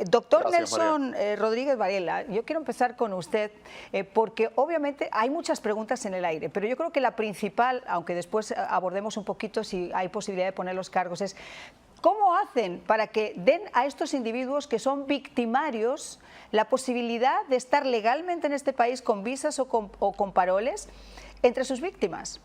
Doctor Gracias, María. Nelson Rodríguez Varela, yo quiero empezar con usted porque obviamente hay muchas preguntas en el aire, pero yo creo que la principal, aunque después abordemos un poquito si hay posibilidad de poner los cargos, es ¿cómo hacen para que den a estos individuos que son victimarios la posibilidad de estar legalmente en este país con visas o con paroles entre sus víctimas?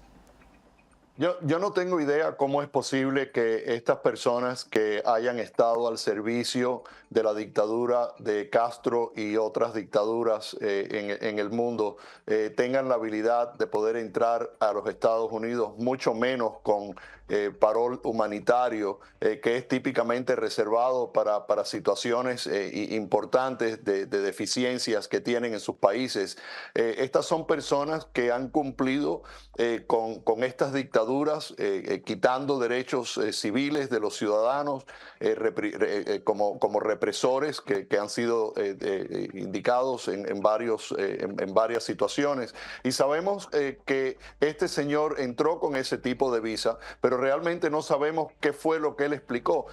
Yo no tengo idea cómo es posible que estas personas que hayan estado al servicio de la dictadura de Castro y otras dictaduras en el mundo tengan la habilidad de poder entrar a los Estados Unidos, mucho menos con parol humanitario, que es típicamente reservado para situaciones importantes de deficiencias que tienen en sus países. Estas son personas que han cumplido con estas dictaduras, quitando derechos civiles de los ciudadanos como represores que han sido indicados en varias situaciones. Y sabemos que este señor entró con ese tipo de visa, pero realmente no sabemos qué fue lo que él explicó.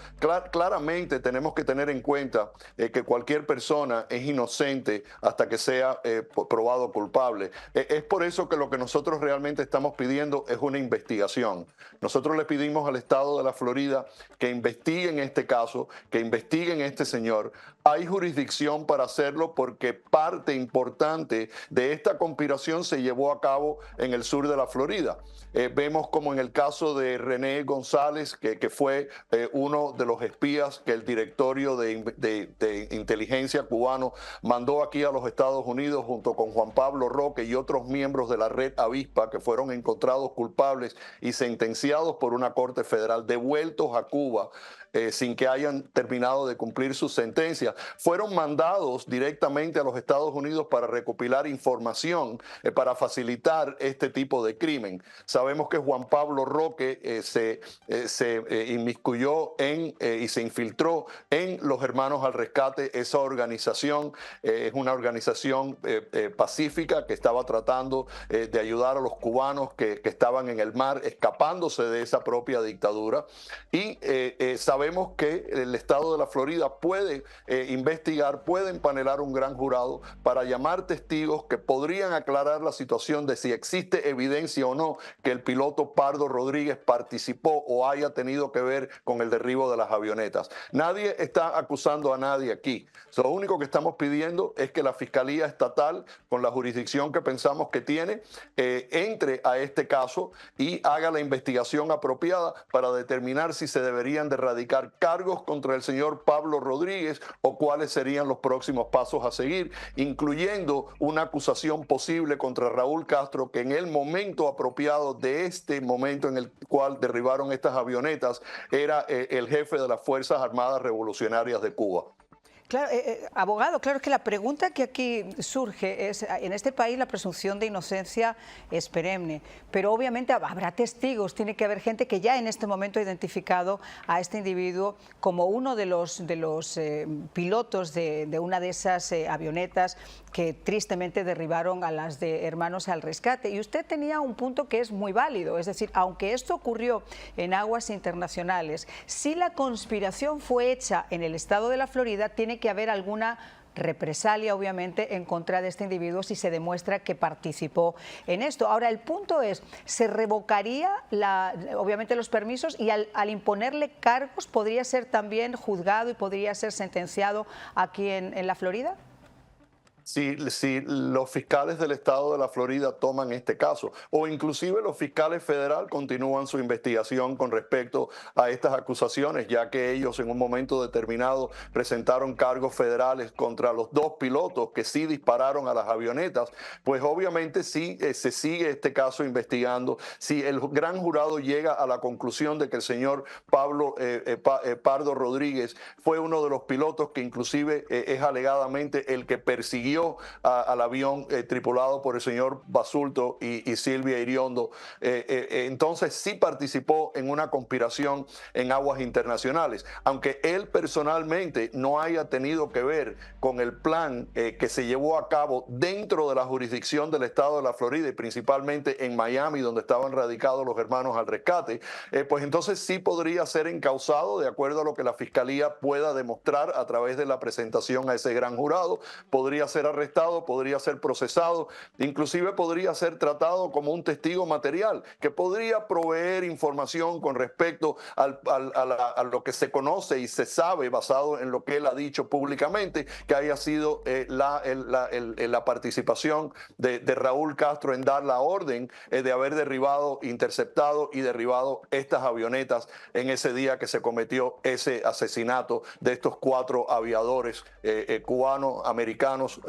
Claramente tenemos que tener en cuenta que cualquier persona es inocente hasta que sea probado culpable. Es por eso que lo que nosotros realmente estamos pidiendo es una investigación. Nosotros le pedimos al estado de la Florida que investiguen este caso, que investiguen a este señor. Hay jurisdicción para hacerlo porque parte importante de esta conspiración se llevó a cabo en el sur de la Florida. Vemos como en el caso de René González, que fue uno de los espías que el directorio de inteligencia cubano mandó aquí a los Estados Unidos junto con Juan Pablo Roque y otros miembros de la red Avispa, que fueron encontrados culpables y sentenciados por una corte federal, devueltos a Cuba sin que hayan terminado de cumplir su sentencia. Fueron mandados directamente a los Estados Unidos para recopilar información para facilitar este tipo de crimen. Sabemos que Juan Pablo Roque se inmiscuyó y se infiltró en los Hermanos al Rescate. Esa organización es una organización pacífica que estaba tratando de ayudar a los cubanos que estaban en el mar, escapándose de esa propia dictadura. Y sabemos que el estado de la Florida puede investigar, puede empanelar un gran jurado para llamar testigos que podrían aclarar la situación de si existe evidencia o no que el piloto Pardo Rodríguez participó o haya tenido que ver con el derribo de las avionetas. Nadie está acusando a nadie aquí. Lo único que estamos pidiendo es que la Fiscalía Estatal, con la jurisdicción que pensamos que tiene, entre a este caso y haga la investigación apropiada para determinar si se deberían de erradicar cargos contra el señor Pablo Rodríguez o cuáles serían los próximos pasos a seguir, incluyendo una acusación posible contra Raúl Castro, que en el momento apropiado de este momento en el cual derribaron estas avionetas era el jefe de las Fuerzas Armadas Revolucionarias de Cuba. Claro, abogado, claro que la pregunta que aquí surge es, en este país la presunción de inocencia es perenne, pero obviamente habrá testigos, tiene que haber gente que ya en este momento ha identificado a este individuo como uno de los pilotos de una de esas avionetas que tristemente derribaron a las de Hermanos al Rescate. Y usted tenía un punto que es muy válido, es decir, aunque esto ocurrió en aguas internacionales, si la conspiración fue hecha en el estado de la Florida, tiene que haber alguna represalia, obviamente, en contra de este individuo si se demuestra que participó en esto. Ahora, el punto es, ¿se revocaría obviamente los permisos y al imponerle cargos podría ser también juzgado y podría ser sentenciado aquí en la Florida? Si los fiscales del estado de la Florida toman este caso, o inclusive los fiscales federales continúan su investigación con respecto a estas acusaciones, ya que ellos en un momento determinado presentaron cargos federales contra los dos pilotos que sí dispararon a las avionetas, pues obviamente sí se sigue este caso investigando. Si el gran jurado llega a la conclusión de que el señor Pardo Rodríguez fue uno de los pilotos que inclusive es alegadamente el que persiguió dirigió al avión tripulado por el señor Basulto y Silvia Iriondo, entonces sí participó en una conspiración en aguas internacionales, aunque él personalmente no haya tenido que ver con el plan que se llevó a cabo dentro de la jurisdicción del estado de la Florida y principalmente en Miami, donde estaban radicados los hermanos al rescate, pues entonces sí podría ser encausado de acuerdo a lo que la fiscalía pueda demostrar a través de la presentación a ese gran jurado. Podría ser arrestado, podría ser procesado, inclusive podría ser tratado como un testigo material que podría proveer información con respecto a lo que se conoce y se sabe basado en lo que él ha dicho públicamente, que haya sido la participación de Raúl Castro en dar la orden de haber derribado, interceptado y derribado estas avionetas en ese día que se cometió ese asesinato de estos 4 aviadores cubanos, americanos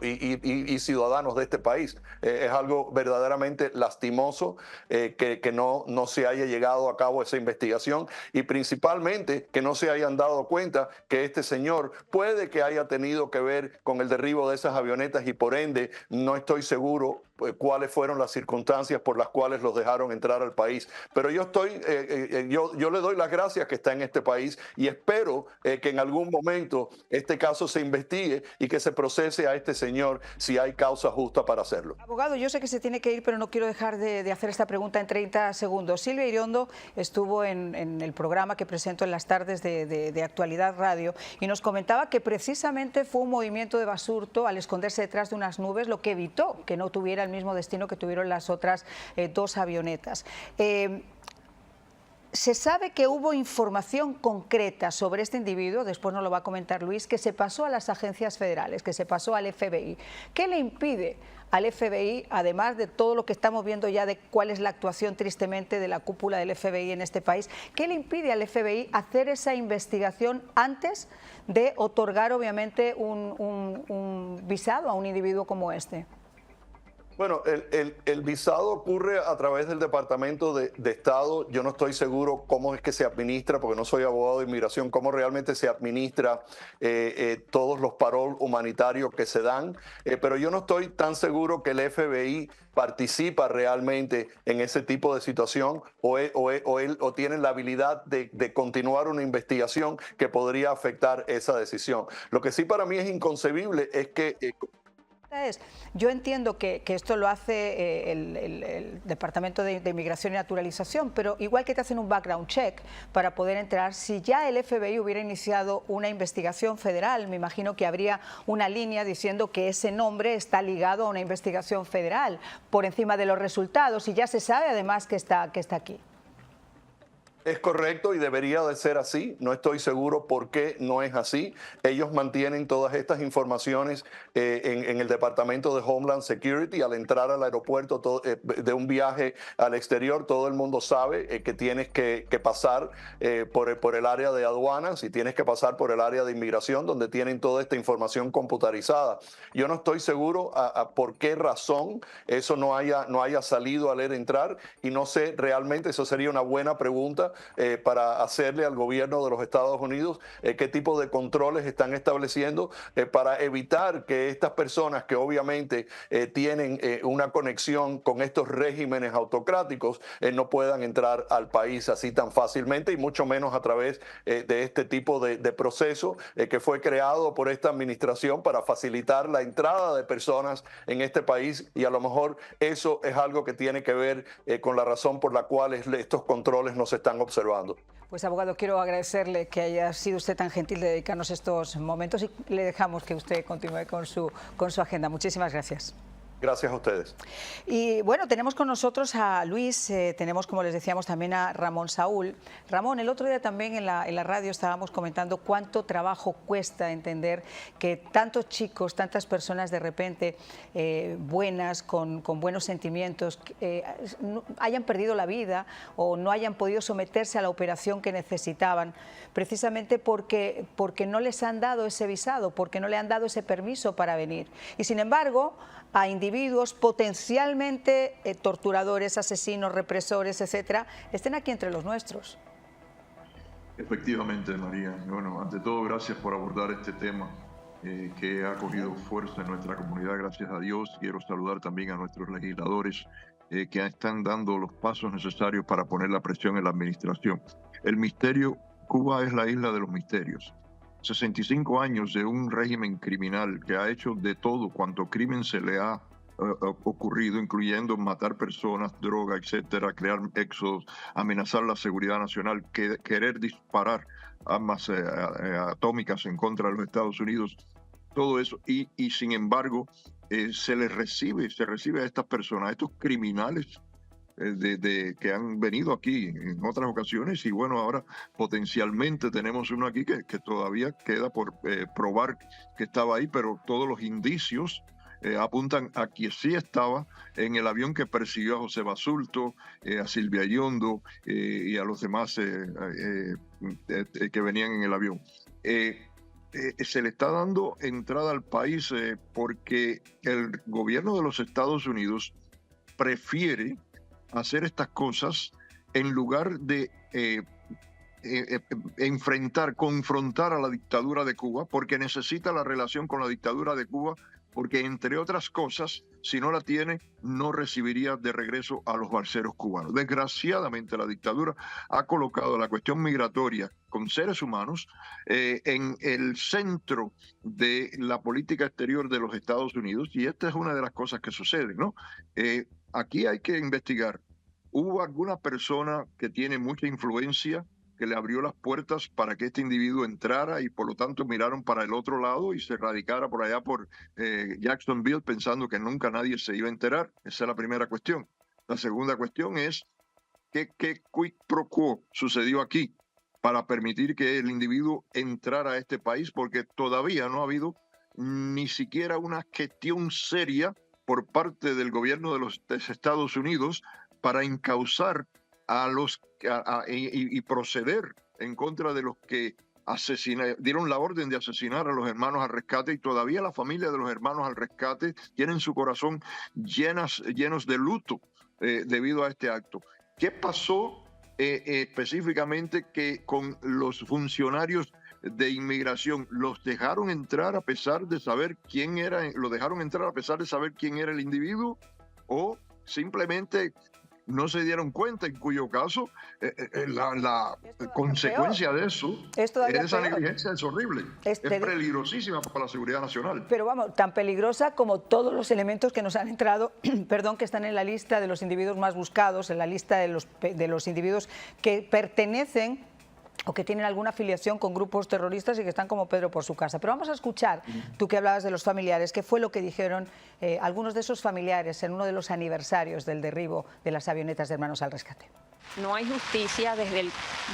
y ciudadanos de este país. Es algo verdaderamente lastimoso que no se haya llegado a cabo esa investigación y principalmente que no se hayan dado cuenta que este señor puede que haya tenido que ver con el derribo de esas avionetas y por ende no estoy seguro cuáles fueron las circunstancias por las cuales los dejaron entrar al país. Pero yo le doy las gracias que está en este país y espero que en algún momento este caso se investigue y que se procese a este señor si hay causa justa para hacerlo. Abogado, yo sé que se tiene que ir, pero no quiero dejar de hacer esta pregunta en 30 segundos. Silvia Iriondo estuvo en el programa que presento en las tardes de Actualidad Radio y nos comentaba que precisamente fue un movimiento de Basurto al esconderse detrás de unas nubes lo que evitó que no tuviera el mismo destino que tuvieron las otras 2 avionetas. Se sabe que hubo información concreta sobre este individuo, después nos lo va a comentar Luis, que se pasó a las agencias federales, que se pasó al FBI. ¿Qué le impide al FBI, además de todo lo que estamos viendo ya de cuál es la actuación tristemente de la cúpula del FBI en este país, qué le impide al FBI hacer esa investigación antes de otorgar obviamente un visado a un individuo como este? Bueno, el visado ocurre a través del Departamento de Estado. Yo no estoy seguro cómo es que se administra, porque no soy abogado de inmigración, cómo realmente se administra todos los paroles humanitarios que se dan, pero yo no estoy tan seguro que el FBI participa realmente en ese tipo de situación o tienen la habilidad de continuar una investigación que podría afectar esa decisión. Lo que sí para mí es inconcebible es que... Yo entiendo que esto lo hace el Departamento de Inmigración y Naturalización, pero igual que te hacen un background check para poder entrar, si ya el FBI hubiera iniciado una investigación federal, me imagino que habría una línea diciendo que ese nombre está ligado a una investigación federal por encima de los resultados y ya se sabe además que está aquí. Es correcto y debería de ser así. No estoy seguro por qué no es así. Ellos mantienen todas estas informaciones en el Departamento de Homeland Security. Al entrar al aeropuerto de un viaje al exterior, todo el mundo sabe que tienes que pasar por el área de aduanas y tienes que pasar por el área de inmigración, donde tienen toda esta información computarizada. Yo no estoy seguro por qué razón eso no haya salido al entrar y no sé realmente, eso sería una buena pregunta para hacerle al gobierno de los Estados Unidos qué tipo de controles están estableciendo para evitar que estas personas que obviamente tienen una conexión con estos regímenes autocráticos no puedan entrar al país así tan fácilmente y mucho menos a través de este tipo de proceso que fue creado por esta administración para facilitar la entrada de personas en este país y a lo mejor eso es algo que tiene que ver con la razón por la cual estos controles no se están observando. Pues abogado, quiero agradecerle que haya sido usted tan gentil de dedicarnos estos momentos y le dejamos que usted continúe con su agenda. Muchísimas gracias. Gracias a ustedes. Y bueno, tenemos con nosotros a Luis, tenemos como les decíamos también a Ramón Saúl. Ramón, el otro día también en la radio estábamos comentando cuánto trabajo cuesta entender que tantos chicos, tantas personas de repente buenas, con buenos sentimientos, hayan perdido la vida o no hayan podido someterse a la operación que necesitaban, precisamente porque no les han dado ese visado, porque no le han dado ese permiso para venir. Y sin embargo, a individuos potencialmente torturadores, asesinos, represores, etcétera, estén aquí entre los nuestros. Efectivamente, María. Bueno, ante todo, gracias por abordar este tema. que ha cogido fuerza en nuestra comunidad, gracias a Dios. Quiero saludar también a nuestros legisladores que están dando los pasos necesarios para poner la presión en la administración. El misterio, Cuba es la isla de los misterios. 65 años de un régimen criminal que ha hecho de todo cuanto crimen se le ha ocurrido, incluyendo matar personas, droga, etcétera, crear éxodos, amenazar la seguridad nacional, querer disparar armas atómicas en contra de los Estados Unidos, todo eso, y sin embargo se recibe a estas personas, a estos criminales que han venido aquí en otras ocasiones, y bueno, ahora potencialmente tenemos uno aquí que todavía queda por probar que estaba ahí, pero todos los indicios apuntan a que sí estaba en el avión que persiguió a José Basulto, a Silvia Yondo y a los demás que venían en el avión. Se le está dando entrada al país porque el gobierno de los Estados Unidos prefiere hacer estas cosas en lugar de confrontar a la dictadura de Cuba, porque necesita la relación con la dictadura de Cuba, porque entre otras cosas, si no la tiene, no recibiría de regreso a los balseros cubanos. Desgraciadamente, la dictadura ha colocado la cuestión migratoria con seres humanos en el centro de la política exterior de los Estados Unidos, y esta es una de las cosas que suceden, ¿no? Aquí hay que investigar. ¿Hubo alguna persona que tiene mucha influencia que le abrió las puertas para que este individuo entrara y por lo tanto miraron para el otro lado y se radicara por allá por Jacksonville pensando que nunca nadie se iba a enterar? Esa es la primera cuestión. La segunda cuestión es ¿qué quid pro quo sucedió aquí para permitir que el individuo entrara a este país? Porque todavía no ha habido ni siquiera una gestión seria por parte del gobierno de los Estados Unidos para encauzar y proceder en contra de los que dieron la orden de asesinar a los hermanos al rescate, y todavía la familia de los hermanos al rescate tienen su corazón llenos de luto debido a este acto. ¿Qué pasó específicamente que con los funcionarios de inmigración los dejaron entrar a pesar de saber quién era, lo dejaron entrar a pesar de saber quién era el individuo, o simplemente no se dieron cuenta, en cuyo caso la consecuencia de eso, esa negligencia es horrible, es peligrosísima para la seguridad nacional. Pero vamos, tan peligrosa como todos los elementos que nos han entrado, perdón, que están en la lista de los individuos más buscados, en la lista de los individuos que pertenecen o que tienen alguna afiliación con grupos terroristas y que están como Pedro por su casa. Pero vamos a escuchar, tú que hablabas de los familiares, qué fue lo que dijeron algunos de esos familiares en uno de los aniversarios del derribo de las avionetas de Hermanos al Rescate. No hay justicia desde el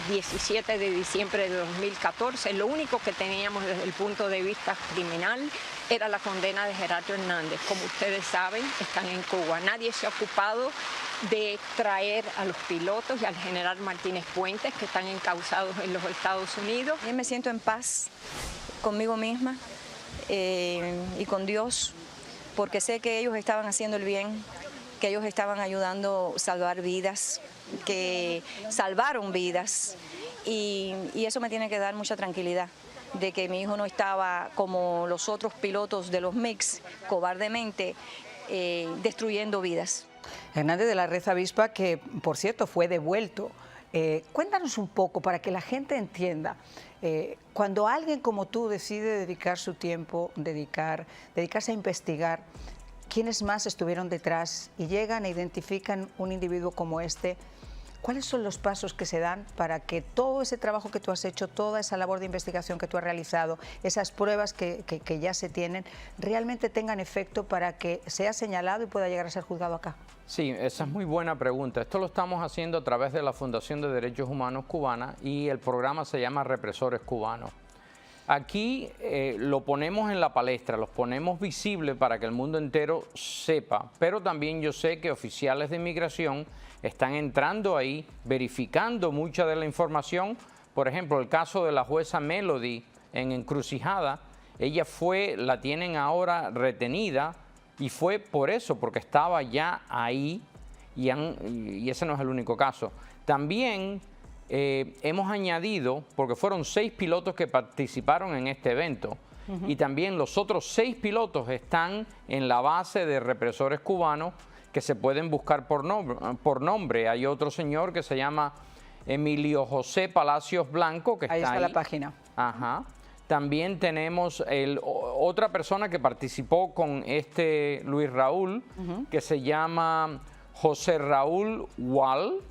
17 de diciembre de 2014. Lo único que teníamos desde el punto de vista criminal era la condena de Gerardo Hernández. Como ustedes saben, están en Cuba. Nadie se ha ocupado de traer a los pilotos y al general Martínez Puentes, que están encausados en los Estados Unidos. Yo me siento en paz conmigo misma y con Dios, porque sé que ellos estaban haciendo el bien, que ellos estaban ayudando a salvar vidas, que salvaron vidas, y eso me tiene que dar mucha tranquilidad de que mi hijo no estaba como los otros pilotos de los MiGs, cobardemente destruyendo vidas. Hernández de la Reza Avispa, que por cierto fue devuelto. Cuéntanos un poco para que la gente entienda, cuando alguien como tú decide dedicar su tiempo, dedicarse a investigar quiénes más estuvieron detrás y llegan e identifican un individuo como este, ¿cuáles son los pasos que se dan para que todo ese trabajo que tú has hecho, toda esa labor de investigación que tú has realizado, esas pruebas que ya se tienen, realmente tengan efecto para que sea señalado y pueda llegar a ser juzgado acá? Sí, esa es muy buena pregunta. Esto lo estamos haciendo a través de la Fundación de Derechos Humanos Cubana y el programa se llama Represores Cubanos. Aquí lo ponemos en la palestra, los ponemos visibles para que el mundo entero sepa, pero también yo sé que oficiales de inmigración están entrando ahí, verificando mucha de la información. Por ejemplo, el caso de la jueza Melody en Encrucijada, ella la tienen ahora retenida y fue por eso, porque estaba ya ahí y ese no es el único caso. También hemos añadido, porque fueron 6 pilotos que participaron en este evento, y también los otros 6 pilotos están en la base de represores cubanos que se pueden buscar por nombre. Hay otro señor que se llama Emilio José Palacios Blanco, que ahí está está la página. Ajá. También tenemos otra persona que participó con este Luis Raúl, que se llama José Raúl Wall,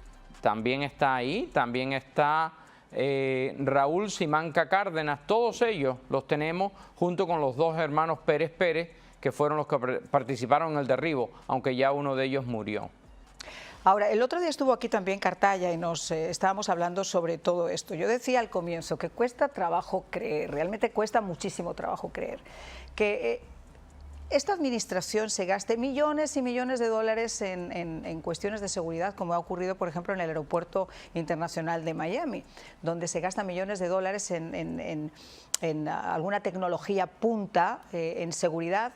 también está ahí. También está Raúl Simanca Cárdenas. Todos ellos los tenemos junto con los 2 hermanos Pérez Pérez, que fueron los que participaron en el derribo, aunque ya uno de ellos murió. Ahora, el otro día estuvo aquí también Cartaya y nos estábamos hablando sobre todo esto. Yo decía al comienzo que cuesta trabajo creer, realmente cuesta muchísimo trabajo creer, que esta administración se gaste millones y millones de dólares en cuestiones de seguridad, como ha ocurrido, por ejemplo, en el Aeropuerto Internacional de Miami, donde se gastan millones de dólares en alguna tecnología punta en seguridad.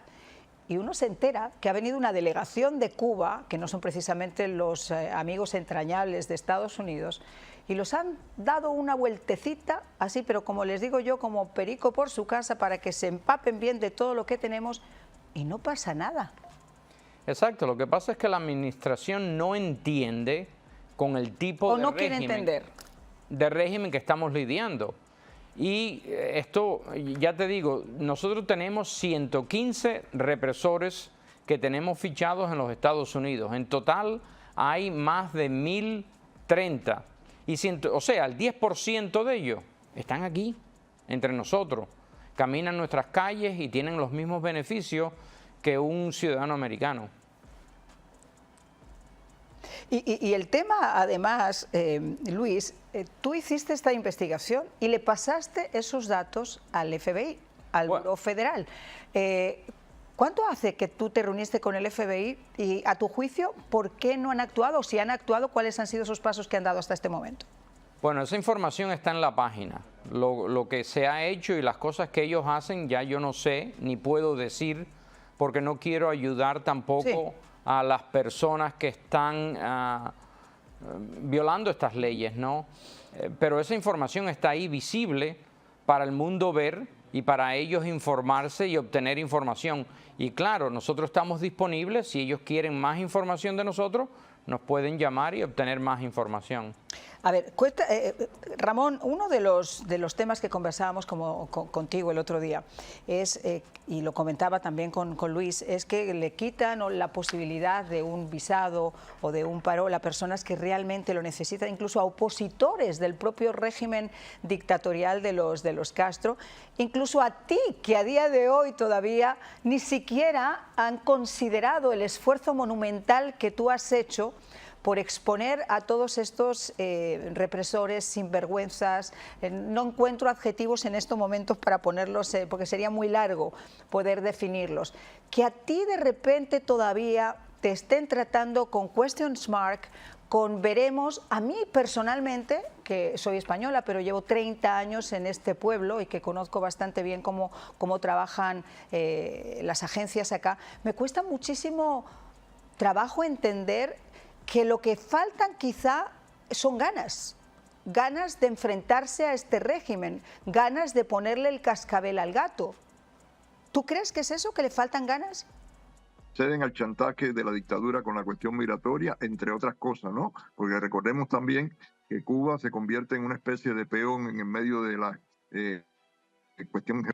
Y uno se entera que ha venido una delegación de Cuba, que no son precisamente los amigos entrañables de Estados Unidos, y los han dado una vueltecita, así, pero como les digo yo, como perico por su casa, para que se empapen bien de todo lo que tenemos, y no pasa nada. Exacto, lo que pasa es que la administración no entiende con el tipo o no quiere entender de régimen que estamos lidiando. Y esto, ya te digo, nosotros tenemos 115 represores que tenemos fichados en los Estados Unidos. En total hay más de 1.030. O sea, el 10% de ellos están aquí, entre nosotros. Caminan nuestras calles y tienen los mismos beneficios que un ciudadano americano. Y el tema, además, Luis, tú hiciste esta investigación y le pasaste esos datos al FBI, al Buró Federal. ¿Cuánto hace que tú te reuniste con el FBI y, a tu juicio, por qué no han actuado? Si han actuado, ¿cuáles han sido esos pasos que han dado hasta este momento? Bueno, esa información está en la página. Lo que se ha hecho y las cosas que ellos hacen ya yo no sé, ni puedo decir, porque no quiero ayudar tampoco a las personas que están violando estas leyes, ¿no? Pero esa información está ahí visible para el mundo ver y para ellos informarse y obtener información. Y claro, nosotros estamos disponibles. Si ellos quieren más información de nosotros, nos pueden llamar y obtener más información. A ver, Ramón, uno de los temas que conversábamos contigo el otro día es, y lo comentaba también con Luis, es que le quitan la posibilidad de un visado o de un parol a personas que realmente lo necesitan, incluso a opositores del propio régimen dictatorial de los Castro, incluso a ti, que a día de hoy todavía ni siquiera han considerado el esfuerzo monumental que tú has hecho por exponer a todos estos represores sinvergüenzas. No encuentro adjetivos en estos momentos para ponerlos, porque sería muy largo poder definirlos. Que a ti de repente todavía te estén tratando con questions mark, con veremos. A mí personalmente, que soy española, pero llevo 30 años en este pueblo y que conozco bastante bien cómo trabajan las agencias acá, me cuesta muchísimo trabajo entender que lo que faltan quizá son ganas de enfrentarse a este régimen, ganas de ponerle el cascabel al gato. ¿Tú crees que es eso, que le faltan ganas? Ceden al chantaje de la dictadura con la cuestión migratoria, entre otras cosas, ¿no? Porque recordemos también que Cuba se convierte en una especie de peón en el medio de la cuestión.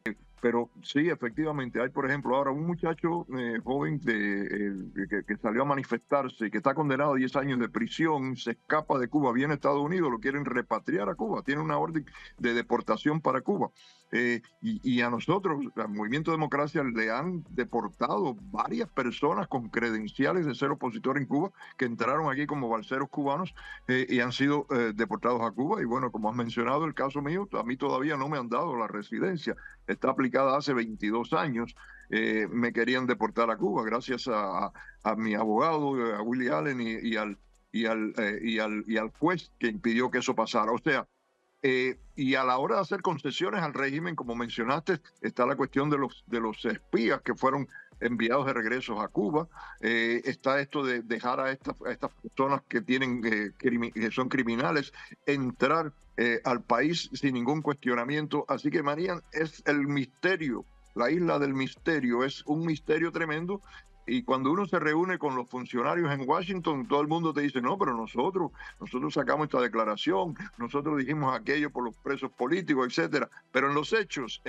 Pero sí, efectivamente, hay, por ejemplo, ahora un muchacho joven que salió a manifestarse y que está condenado a 10 años de prisión, se escapa de Cuba, viene a Estados Unidos, lo quieren repatriar a Cuba, tiene una orden de deportación para Cuba. Y a nosotros, al Movimiento de Democracia, le han deportado varias personas con credenciales de ser opositor en Cuba, que entraron aquí como balseros cubanos y han sido deportados a Cuba. Y bueno, como has mencionado, el caso mío, a mí todavía no me han dado la residencia. Está aplicada hace 22 años. Me querían deportar a Cuba gracias a mi abogado, a Willie Allen, y al juez que impidió que eso pasara. O sea, y a la hora de hacer concesiones al régimen, como mencionaste, está la cuestión de los espías que fueron enviados de regreso a Cuba. Está esto de dejar a estas personas que que son criminales entrar al país sin ningún cuestionamiento. Así que, María, es el misterio la isla del misterio, es un misterio tremendo. Y cuando uno se reúne con los funcionarios en Washington, todo el mundo te dice, no, pero nosotros sacamos esta declaración, nosotros dijimos aquello por los presos políticos, etcétera. Pero en los hechos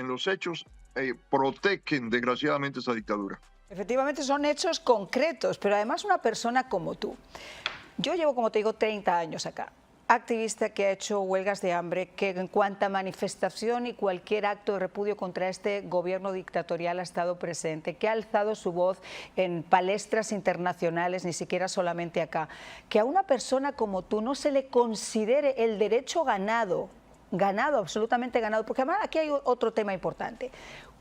protegen desgraciadamente esa dictadura. Efectivamente son hechos concretos, pero además una persona como tú. Yo llevo, como te digo, 30 años acá. Activista que ha hecho huelgas de hambre, que en cuanta manifestación y cualquier acto de repudio contra este gobierno dictatorial ha estado presente, que ha alzado su voz en palestras internacionales, ni siquiera solamente acá. Que a una persona como tú no se le considere el derecho ganado, absolutamente ganado, porque además aquí hay otro tema importante.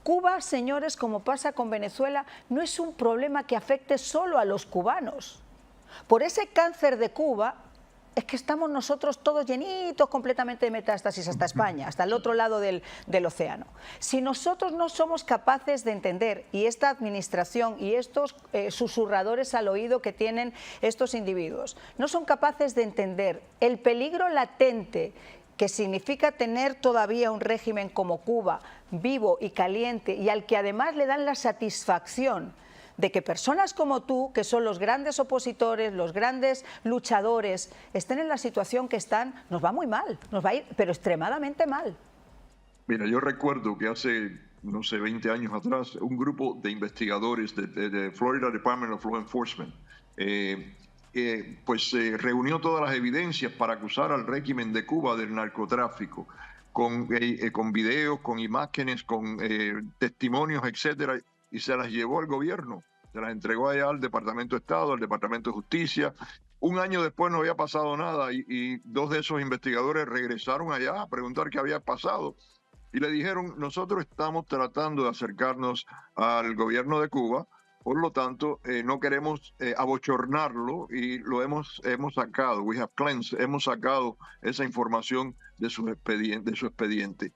Cuba, señores, como pasa con Venezuela, no es un problema que afecte solo a los cubanos. Por ese cáncer de Cuba es que estamos nosotros todos llenitos completamente de metástasis hasta España, hasta el otro lado del océano. Si nosotros no somos capaces de entender, y esta administración y estos susurradores al oído que tienen estos individuos, no son capaces de entender el peligro latente que significa tener todavía un régimen como Cuba, vivo y caliente, y al que además le dan la satisfacción de que personas como tú, que son los grandes opositores, los grandes luchadores, estén en la situación que están, nos va muy mal, nos va a ir, pero extremadamente mal. Mira, yo recuerdo que hace, no sé, 20 años atrás, un grupo de investigadores de Florida Department of Law Enforcement reunió todas las evidencias para acusar al régimen de Cuba del narcotráfico, con videos, con imágenes, con testimonios, etcétera, y se las llevó al gobierno, se las entregó allá al Departamento de Estado, al Departamento de Justicia. Un año después no había pasado nada y dos de esos investigadores regresaron allá a preguntar qué había pasado y le dijeron, nosotros estamos tratando de acercarnos al gobierno de Cuba, por lo tanto no queremos abochornarlo y lo hemos sacado, we have cleansed, hemos sacado esa información de su expediente.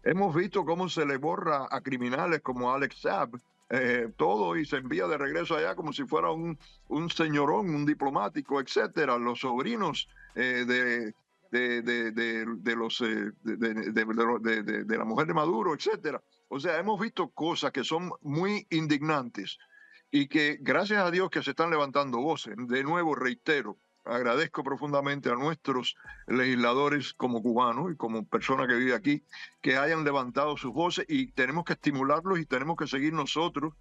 Hemos visto cómo se le borra a criminales como Alex Saab todo y se envía de regreso allá como si fuera un señorón, un diplomático, etcétera. Los sobrinos de la mujer de Maduro, etcétera. O sea, hemos visto cosas que son muy indignantes y que gracias a Dios que se están levantando voces. De nuevo, reitero, agradezco profundamente a nuestros legisladores como cubanos y como persona que vive aquí que hayan levantado sus voces y tenemos que estimularlos y tenemos que seguir nosotros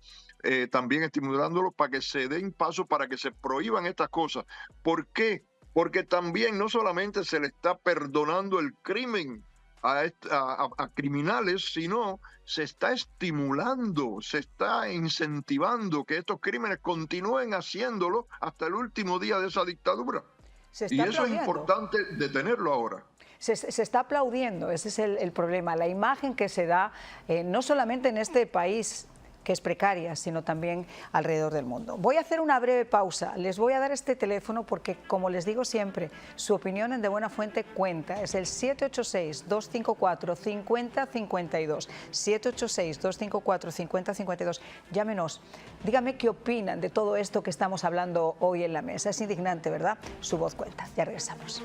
también estimulándolos para que se den paso, para que se prohíban estas cosas. ¿Por qué? Porque también no solamente se le está perdonando el crimen a criminales, sino se está estimulando, se está incentivando que estos crímenes continúen haciéndolo hasta el último día de esa dictadura. Y eso es importante detenerlo ahora. Se está aplaudiendo, ese es el problema, la imagen que se da no solamente en este país, que es precaria, sino también alrededor del mundo. Voy a hacer una breve pausa. Les voy a dar este teléfono porque, como les digo siempre, su opinión en De Buena Fuente cuenta. Es el 786-254-5052. 786-254-5052. Llámenos. Dígame qué opinan de todo esto que estamos hablando hoy en la mesa. Es indignante, ¿verdad? Su voz cuenta. Ya regresamos.